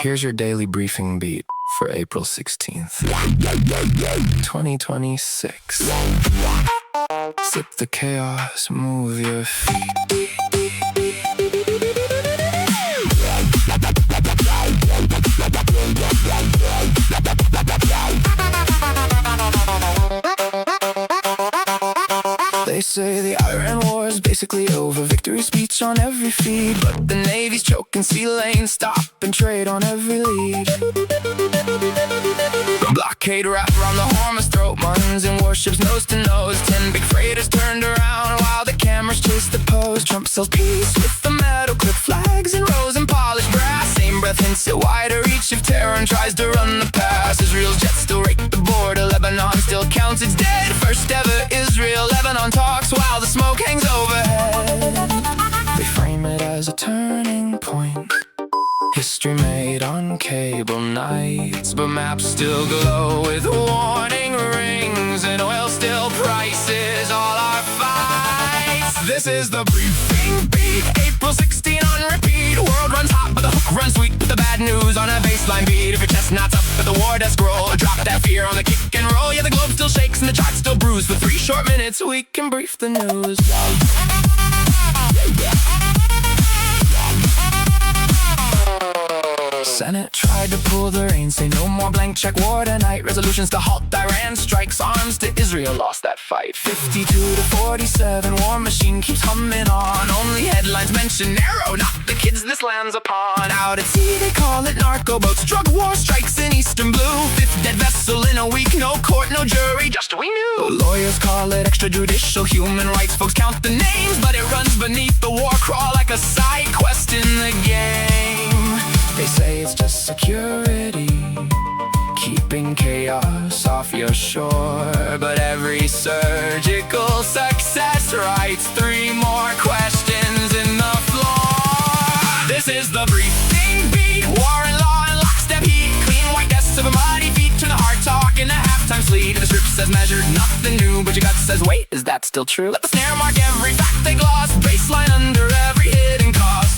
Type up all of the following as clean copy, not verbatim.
Here's your daily briefing beat for April 16th, 2026. Sip the chaos, move your feet. They say the Iran War is basically over. Victory speech on every feed, but the Navy's choking sea lanes, stop and trade on every lead. Blockade wrapped around the Hormuz throat, Marines and warships nose to nose. 10 big freighters turned around while the cameras chase the pose. Trump sells peace with the metal clip flags and rows and polished brass. Same breath hints at wider reach if Tehran tries to run the pass. Israel's jets still rake the border, Lebanon still counts its dead. First ever Israel-Lebanon talks while the smoke hangs overhead. They frame it as a turning point, history made on cable nights, but maps still glow with warning rings, and oil still prices all our fights. This is the briefing beat, April 16 on repeat. World runs hot, but the hook runs sweet with the bad news on a baseline beat. If your chestnut's up at the war desk roll, drop that fear on the kick and roll. Yeah, the globe still shakes and the charts still bruise. For 3 short minutes, we can brief the news. Senate tried to pull the reins, say no more blank check war tonight. Resolutions to halt Iran strikes, arms to Israel lost that fight. 52 to 47, war machine keeps humming on. Only headlines mention narrow, not the kids this lands upon. Out at sea they call it narco boats, drug war strikes in eastern blue. 5th dead vessel in a week, no court, no jury, just we knew. Lawyers call it extrajudicial, human rights folks count the names, but it runs beneath the war crawl like a side quest in the game. They say it's just security, keeping chaos off your shore, but every surgical success writes 3 more questions in the floor. This is the briefing beat, war and law and lockstep heat. Clean white desks of muddy feet, turn the hard talk into halftime sleep. The script says measured, nothing new, but your gut says wait, is that still true? Let the snare mark every fact they gloss, baseline under every hidden cost.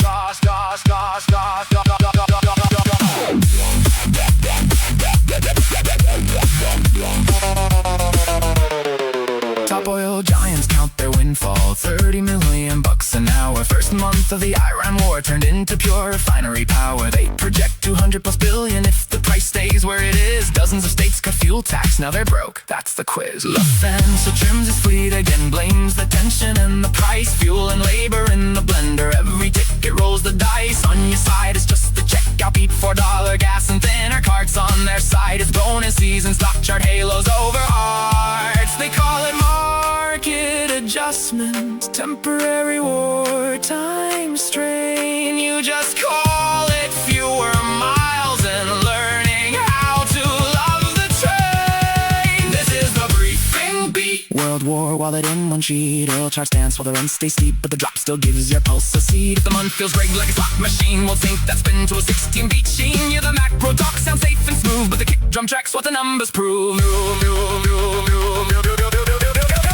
Top oil giants count their windfall, 30 million bucks an hour. First month of the Iran war turned into pure refinery power. They project 200+ billion if the price stays where it is. Dozens of states cut fuel tax, now they're broke, that's the quiz. Lufthansa trims its fleet again, blames the tension and the price. Fuel and labor in the blender, every ticket rolls the dice. On your side it's just the checkout beat, $4 gas and thinner carts. On their side it's bonus season, stock chart halos over hearts. They call it market adjustment, temporary wartime strain. You just call it fewer miles and learning how to love the train. This is the briefing beat. World War wallet in one sheet, oil charts dance while the run stays steep, but the drop still gives your pulse a seed. If the month feels rigged like a slot machine, we'll sink that spin to a 16-beat sheen. Yeah, the macro talk sounds safe and smooth, but the kick drum tracks what the numbers prove.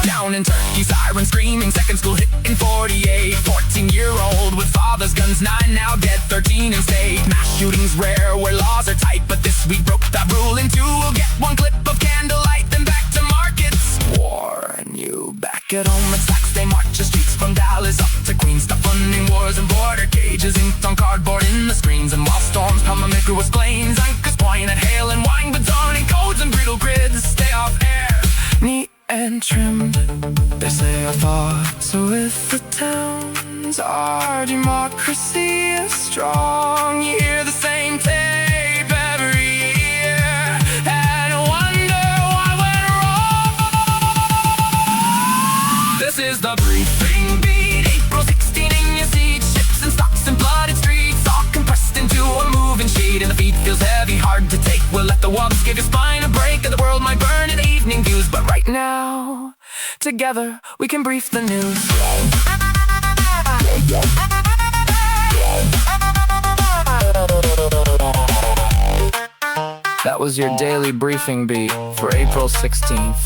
Down in Turkey, sirens screaming, second school hit in 48. 14-year-old with father's guns, 9 now dead, 13 in state. Mass shootings rare where laws are tight, but this week broke that rule in 2. We'll get 1 clip of candlelight, then back to markets. War and you back at home at Saks, they march the streets from Dallas up to Queens. Stop funding wars and border cages, inked on cardboard in the screens. And while storms come and make with planes, anchors point at hail and wine, but zoning codes and brutal grids stay off air, neat and trimmed. They say our thoughts are with the towns, our democracy is strong. You hear the same tape every year and wonder what went wrong. This is the briefing beat, April 16 in your seat. Ships and stocks and flooded streets, all compressed into a moving sheet. And the feed feels heavy, hard to take. We'll let the walls give your spine a break, and the world might burn in evening views, but right now, together we can brief the news. That was your daily briefing beat for April 16th,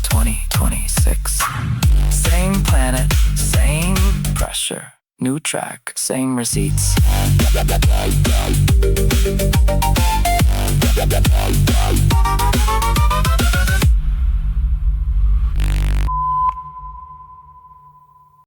2026. Same planet, same pressure. New track, same receipts.